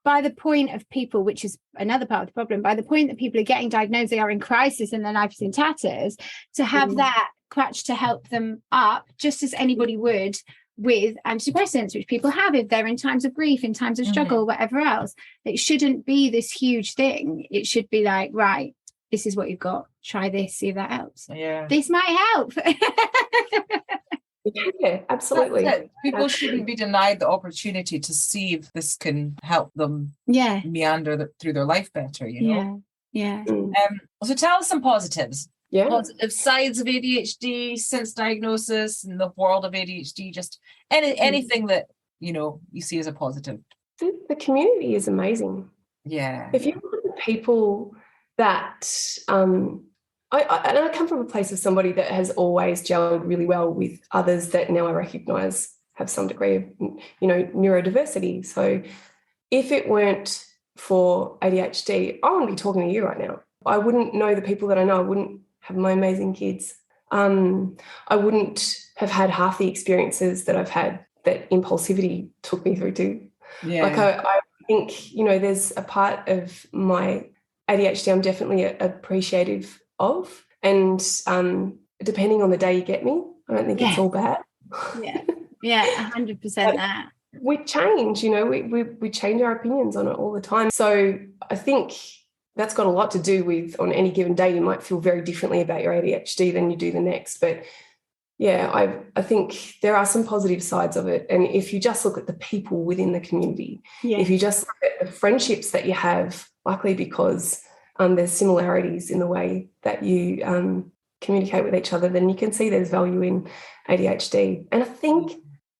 by the point of people, which is another part of the problem, by the point that people are getting diagnosed, they are in crisis and their life is in tatters, to have that crutch to help them up, just as anybody would with antidepressants, which people have if they're in times of grief, in times of struggle, whatever else. It shouldn't be this huge thing. It should be like, right, this is what you've got. Try this, see if that helps. Yeah. This might help. Yeah, absolutely. People shouldn't be denied the opportunity to see if this can help them meander through their life better, you know? Yeah. So tell us some positives. Yeah. Positive sides of ADHD since diagnosis and the world of ADHD, just anything that, you know, you see as a positive. The community is amazing. Yeah. If you look at the people that I come from a place of somebody that has always gelled really well with others that now I recognise have some degree of, you know, neurodiversity. So if it weren't for ADHD, I wouldn't be talking to you right now. I wouldn't know the people that I know. I wouldn't have my amazing kids. I wouldn't have had half the experiences that I've had that impulsivity took me through to. Yeah. Like I think, you know, there's a part of my ADHD I'm definitely appreciative of, and depending on the day you get me, I don't think it's all bad. Yeah, 100% that. We change, you know, we change our opinions on it all the time. So I think that's got a lot to do with, on any given day you might feel very differently about your ADHD than you do the next. But yeah, I think there are some positive sides of it. And if you just look at the people within the community, if you just look at the friendships that you have, likely because there's similarities in the way that you communicate with each other, then you can see there's value in ADHD. And I think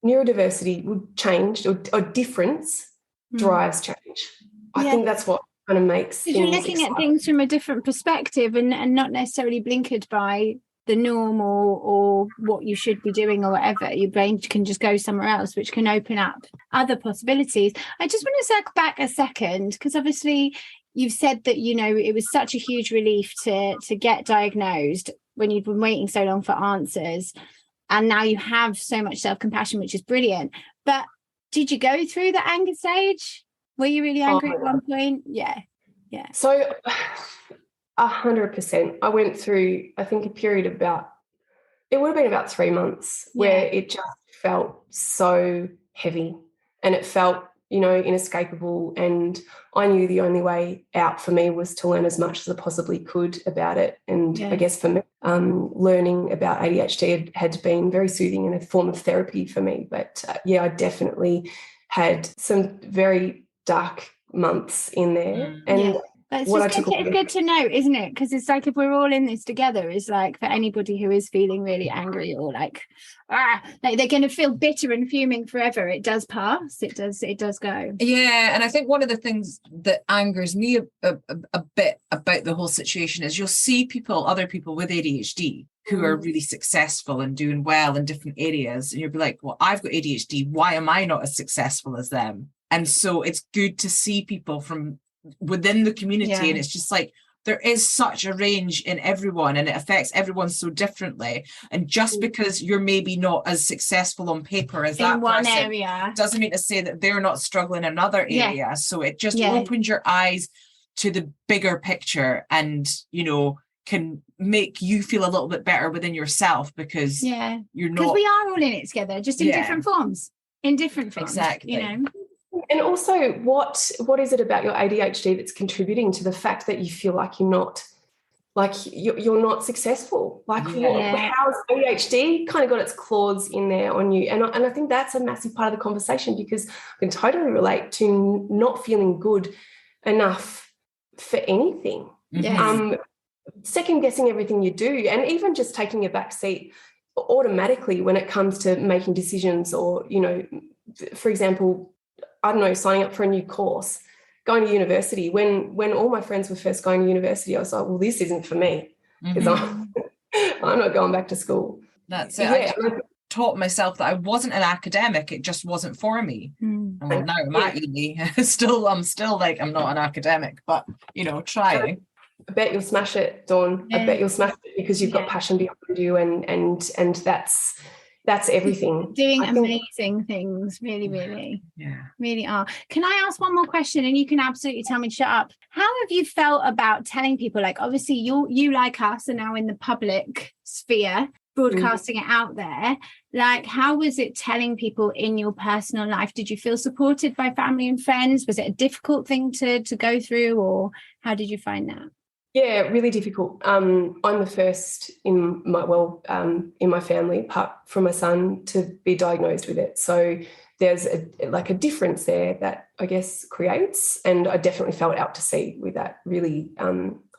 neurodiversity would change, or difference drives change. I think that's what kind of makes things you're looking exciting. at things from a different perspective and not necessarily blinkered by the norm or what you should be doing or whatever. Your brain can just go somewhere else, which can open up other possibilities. I just want to circle back a second, because obviously you've said that, you know, it was such a huge relief to get diagnosed when you'd been waiting so long for answers, and now you have so much self-compassion, which is brilliant. But did you go through the anger stage? Were you really angry at one point? Yeah. So 100%. I went through, I think, a period of it would have been about 3 months where it just felt so heavy, and it felt, you know, inescapable. And I knew the only way out for me was to learn as much as I possibly could about it. And I guess for me, learning about ADHD had been very soothing and a form of therapy for me. But I definitely had some very dark months in there. And it's good to know, isn't it? Because it's like, if we're all in this together, it's like, for anybody who is feeling really angry or like they're going to feel bitter and fuming forever, it does pass. It does go. Yeah, and I think one of the things that angers me a bit about the whole situation is you'll see other people with ADHD who are really successful and doing well in different areas, and you'll be like, well, I've got ADHD, why am I not as successful as them? And so it's good to see people from within the community, and it's just like, there is such a range in everyone, and it affects everyone so differently. And just because you're maybe not as successful on paper as that one person area doesn't mean to say that they're not struggling in another area. So it just opens your eyes to the bigger picture, and, you know, can make you feel a little bit better within yourself, because you're not, because we are all in it together, just in different forms, exactly, you know. And also, what is it about your ADHD that's contributing to the fact that you feel like you're not successful? Like, how's ADHD kind of got its claws in there on you? And I think that's a massive part of the conversation, because I can totally relate to not feeling good enough for anything. Second guessing everything you do, and even just taking a back seat automatically when it comes to making decisions, or, you know, for example, I don't know, signing up for a new course, going to university. When all my friends were first going to university, I was like, well, this isn't for me, because I'm not going back to school. That's it. I taught myself that I wasn't an academic. It just wasn't for me. And well, now I'm at uni. I'm still like, I'm not an academic, but, you know, trying. I bet you'll smash it, Dawn. I bet you'll smash it, because you've got passion behind you, and that's, that's everything. Doing amazing things, really, really are. Can I ask one more question? And you can absolutely tell me to shut up. How have you felt about telling people, like, obviously you like us are now in the public sphere, broadcasting it out there. Like, how was it telling people in your personal life? Did you feel supported by family and friends? Was it a difficult thing to go through, or how did you find that? Yeah, really difficult. I'm the first in my family, apart from my son, to be diagnosed with it. So there's a difference there that I guess creates, and I definitely felt out to sea with that, really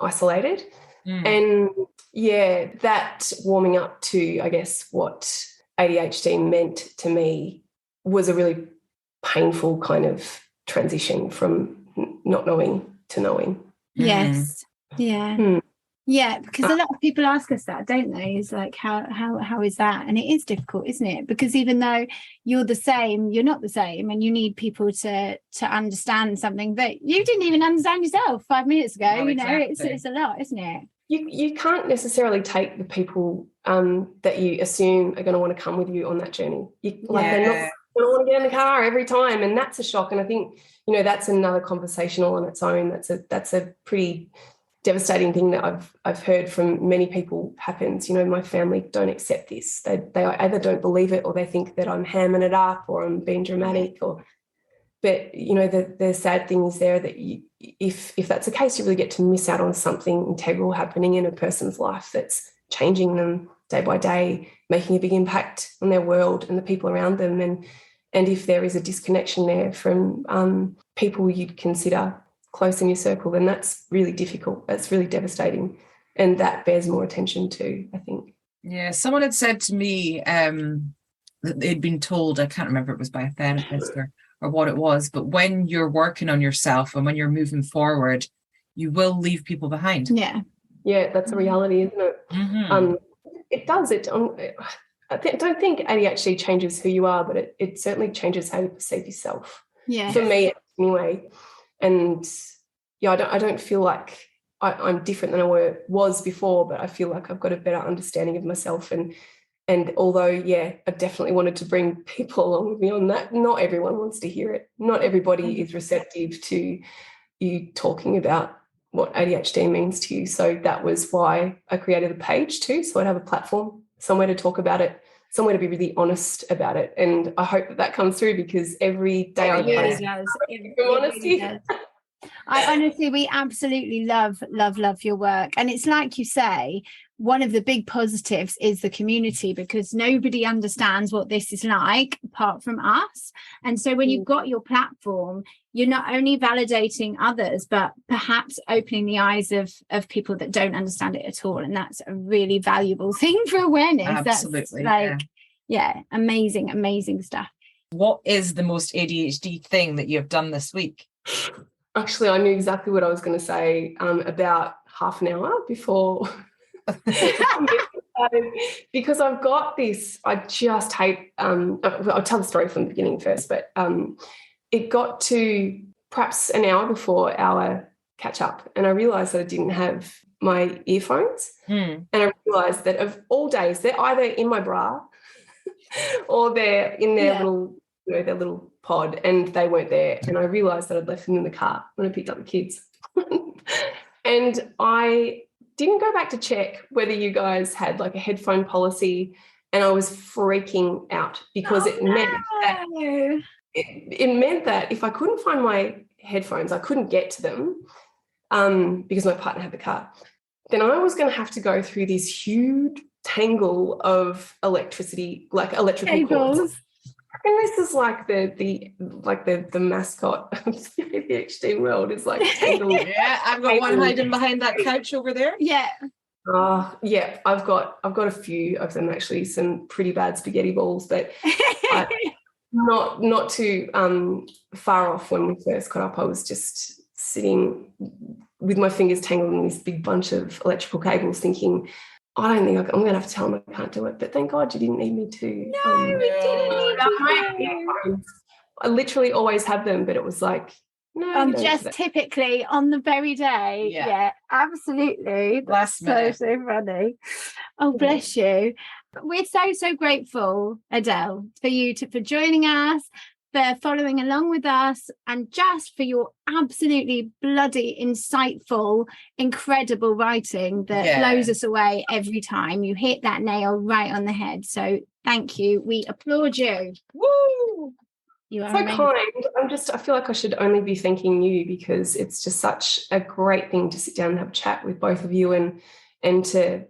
isolated. And yeah, that warming up to, I guess, what ADHD meant to me was a really painful kind of transition from not knowing to knowing. Yes. Yeah. Yeah, because a lot of people ask us that, don't they? It's like, how is that? And it is difficult, isn't it? Because even though you're the same, you're not the same, and you need people to understand something that you didn't even understand yourself 5 minutes ago. Oh, exactly. It's a lot, isn't it? You can't necessarily take the people that you assume are going to want to come with you on that journey. They're not going to want to get in the car every time, and that's a shock. And I think, that's another conversation all on its own. That's a pretty devastating thing that I've heard from many people happens. My family don't accept this. They either don't believe it, or they think that I'm hamming it up, or I'm being dramatic, but the sad thing is there that if that's the case, you really get to miss out on something integral happening in a person's life that's changing them day by day, making a big impact on their world and the people around them. And if there is a disconnection there from people you'd consider close in your circle, then that's really difficult. That's really devastating. And that bears more attention too, I think. Yeah, someone had said to me that they'd been told, I can't remember if it was by a therapist or what it was, but when you're working on yourself and when you're moving forward, you will leave people behind. Yeah, that's a reality, isn't it? It does. I don't think ADHD changes who you are, but it certainly changes how you perceive yourself. Yeah. For me, anyway. And I don't feel like I'm different than I was before, but I feel like I've got a better understanding of myself. And although, I definitely wanted to bring people along with me on that, not everyone wants to hear it. Not everybody is receptive to you talking about what ADHD means to you. So that was why I created a page too, so I'd have a platform, somewhere to talk about it, somewhere to be really honest about it. And I hope that comes through, because every day I post, honesty. I honestly, we absolutely love your work. And it's like you say, one of the big positives is the community, because nobody understands what this is like apart from us. And so when you've got your platform, you're not only validating others, but perhaps opening the eyes of people that don't understand it at all. And that's a really valuable thing for awareness. Absolutely. That's amazing stuff. What is the most ADHD thing that you have done this week? Actually, I knew exactly what I was going to say about half an hour before. Because I've got this, I just hate, I'll tell the story from the beginning first, but it got to perhaps an hour before our catch up, and I realised that I didn't have my earphones, and I realised that of all days, they're either in my bra or they're in their little pod, and they weren't there. And I realised that I'd left them in the car when I picked up the kids. And I didn't go back to check whether you guys had like a headphone policy, and I was freaking out because it meant that if I couldn't find my headphones, I couldn't get to them because my partner had the car. Then I was going to have to go through this huge tangle of electrical cords. And this is like the mascot of the ADHD world is like tangled. Yeah, I've got one hiding behind that couch over there. Yeah. Yeah, I've got a few of them, actually, some pretty bad spaghetti balls, but not too far off. When we first got up, I was just sitting with my fingers tangled in this big bunch of electrical cables, thinking, I don't think I'm going to have to tell them I can't do it. But thank God you didn't need me to. No, we didn't need you. I literally always have them, but it was like, no. Just typically on the very day. Yeah, absolutely. Last minute. So funny. Oh, bless you. We're so grateful, Adele, for joining us, for following along with us, and just for your absolutely bloody insightful, incredible writing that blows us away every time. You hit that nail right on the head. So thank you. We applaud you. Woo! You are so amazing. kind. I feel like I should only be thanking you, because it's just such a great thing to sit down and have a chat with both of you and to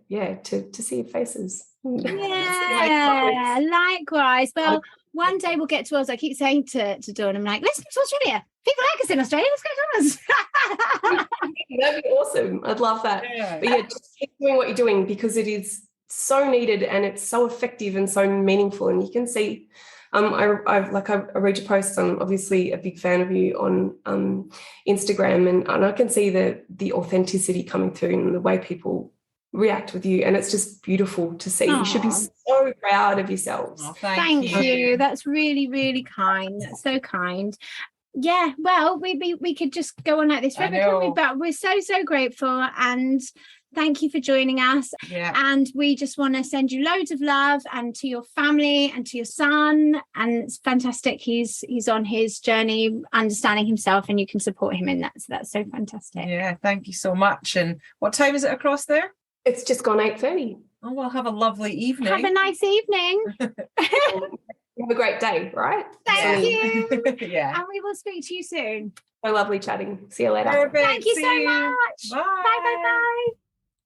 see your faces. Yeah, likewise. Well, one day we'll get to us. I keep saying to Dawn, I'm like, listen to Australia. People like us in Australia. Let's go to us. That'd be awesome. I'd love that. Yeah. But yeah, just keep doing what you're doing, because it is so needed and it's so effective and so meaningful. And you can see, I read your posts. I'm obviously a big fan of you on Instagram, and I can see the authenticity coming through and the way people react with you, and it's just beautiful to see. Aww. You should be so proud of yourselves. Oh, thank you. That's really, really kind. That's so kind. Yeah, well, we could just go on like this forever, couldn't we? But we're so grateful, and thank you for joining us. Yeah. And we just want to send you loads of love, and to your family and to your son. And it's fantastic. He's on his journey, understanding himself, and you can support him in that. So that's so fantastic. Yeah, thank you so much. And what time is it across there? It's just gone 8:30. Oh, well, have a lovely evening. Have a nice evening. Have a great day, right? Thank you. Yeah. And we will speak to you soon. So lovely chatting. See you later. Perfect. Thank you See so much. Bye. Bye.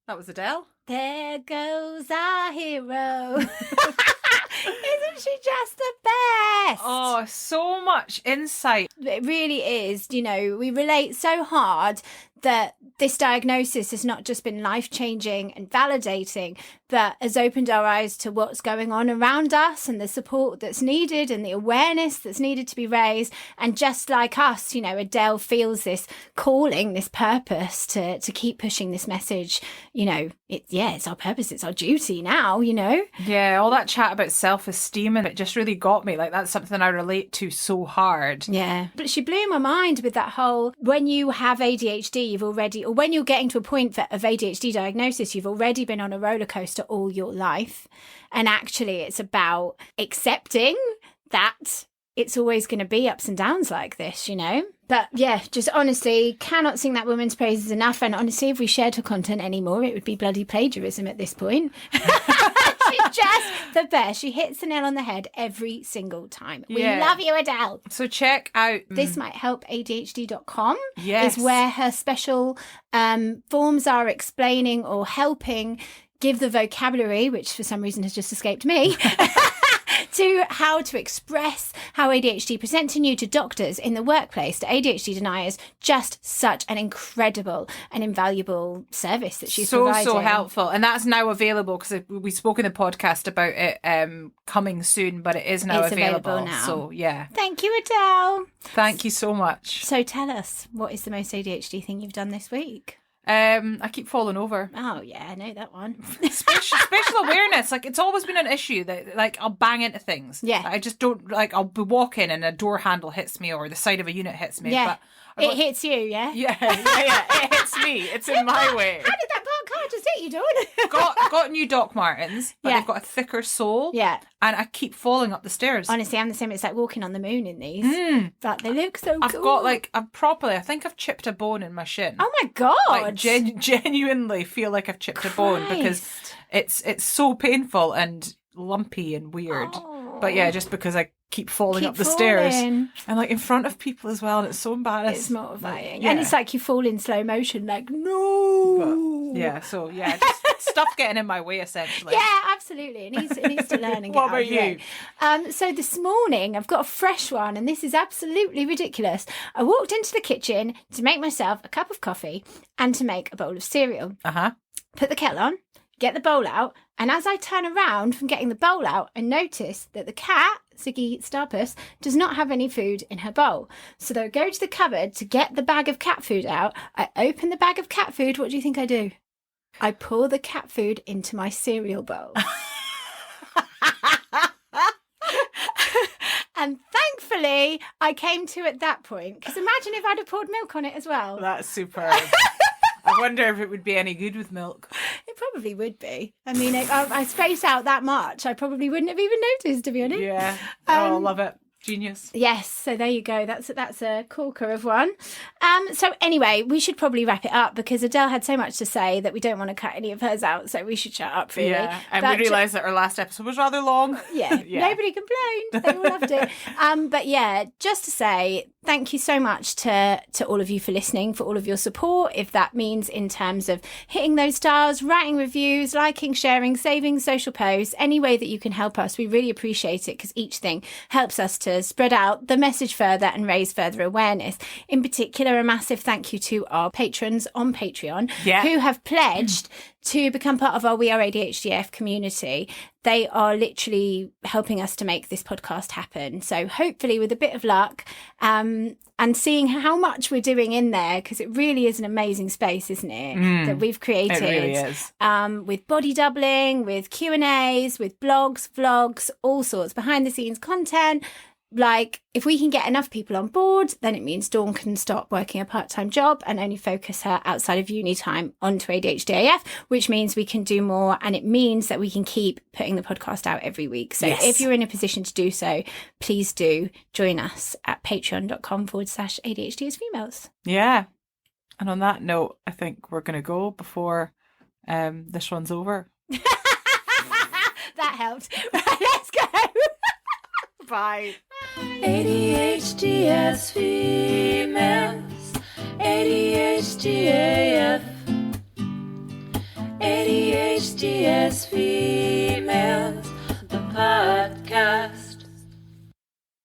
That was Adele. There goes our hero. Isn't she just the best? Oh, so much insight. It really is. You know, we relate so hard that this diagnosis has not just been life-changing and validating, but has opened our eyes to what's going on around us and the support that's needed and the awareness that's needed to be raised. And just like us, you know, Adele feels this calling, this purpose to keep pushing this message. You know, it's our purpose, it's our duty now, you know. Yeah, all that chat about self-esteem, and it just really got me. Like, that's something I relate to so hard. Yeah, but she blew my mind with that whole, when you have ADHD, you've already, or when you're getting to a point of ADHD diagnosis, you've already been on a roller coaster all your life. And actually it's about accepting that it's always going to be ups and downs like this, you know. But yeah, just honestly cannot sing that woman's praises enough. And honestly, if we shared her content anymore, it would be bloody plagiarism at this point. She's just the best. She hits the nail on the head every single time. We love you, Adele. So check out This might help ADHD.com. Yes. Is where her special forms are explaining or helping give the vocabulary, which for some reason has just escaped me, to how to express how ADHD presents in you to doctors, in the workplace, to ADHD deniers. Just such an incredible and invaluable service that she's providing. So helpful. And that's now available, because we spoke in the podcast about it coming soon, but it is now available now. So yeah. Thank you, Adele. Thank you so much. So tell us, what is the most ADHD thing you've done this week? I keep falling over. Oh yeah, I know that one. Spatial awareness, like, it's always been an issue that, like, I'll bang into things. Yeah. I just don't, like, I'll be walking and a door handle hits me or the side of a unit hits me. Yeah. But It hits you, yeah? Yeah. It hits me. It's in my way. How did that parked car just hit you, Dawn? Got new Doc Martens, but Yeah. they've got a thicker sole. Yeah. And I keep falling up the stairs. Honestly, I'm the same. It's like walking on the moon in these. But they look so I've cool. got, like, I think I've chipped a bone in my shin. Oh my God. Like, genuinely feel like I've chipped a bone, because it's so painful and lumpy and weird. But yeah, just because I keep falling up the stairs, and like in front of people as well, and it's so embarrassing. It's mortifying. Yeah. And it's like you fall in slow motion, like, no. But, yeah, so yeah, just stuff getting in my way, essentially. Yeah, absolutely. It needs to learn and get What out about of the way. you? So this morning, I've got a fresh one, and this is absolutely ridiculous. I walked into the kitchen to make myself a cup of coffee and to make a bowl of cereal. Put the kettle on, get the bowl out, and as I turn around from getting the bowl out, I notice that the cat, Ziggy Starpuss, does not have any food in her bowl. So I go to the cupboard to get the bag of cat food out. I open the bag of cat food. What do you think I do? I pour the cat food into my cereal bowl. And thankfully, I came to at that point. Because imagine if I'd have poured milk on it as well. That's superb. I wonder if it would be any good with milk. It probably would be. I mean, I space out that much. I probably wouldn't have even noticed, to be honest. Yeah. Oh, love it. Genius. Yes, so there you go. That's a corker of one. So anyway, we should probably wrap it up because Adele had so much to say that we don't want to cut any of hers out. So we should shut up, really. Yeah, and we realised that our last episode was rather long. Yeah, nobody complained. They all loved it. But yeah, just to say thank you so much to all of you for listening, for all of your support. If that means in terms of hitting those stars, writing reviews, liking, sharing, saving social posts, any way that you can help us, we really appreciate it because each thing helps us to spread out the message further and raise further awareness. In particular, a massive thank you to our patrons on Patreon who have pledged to become part of our We Are ADHDF community. They are literally helping us to make this podcast happen. So hopefully with a bit of luck and seeing how much we're doing in there, because it really is an amazing space, isn't it, that we've created. It really is. With body doubling, with Q&As, with blogs, vlogs, all sorts, behind the scenes content. Like, if we can get enough people on board, then it means Dawn can stop working a part-time job and only focus her outside of uni time onto ADHD AF, which means we can do more, and it means that we can keep putting the podcast out every week. So if you're in a position to do so, please do join us at patreon.com/ADHD as females. Yeah. And on that note, I think we're going to go before this one's over. That helped. Right, let's go. Bye. ADHDs females, ADHD AF, ADHDs females.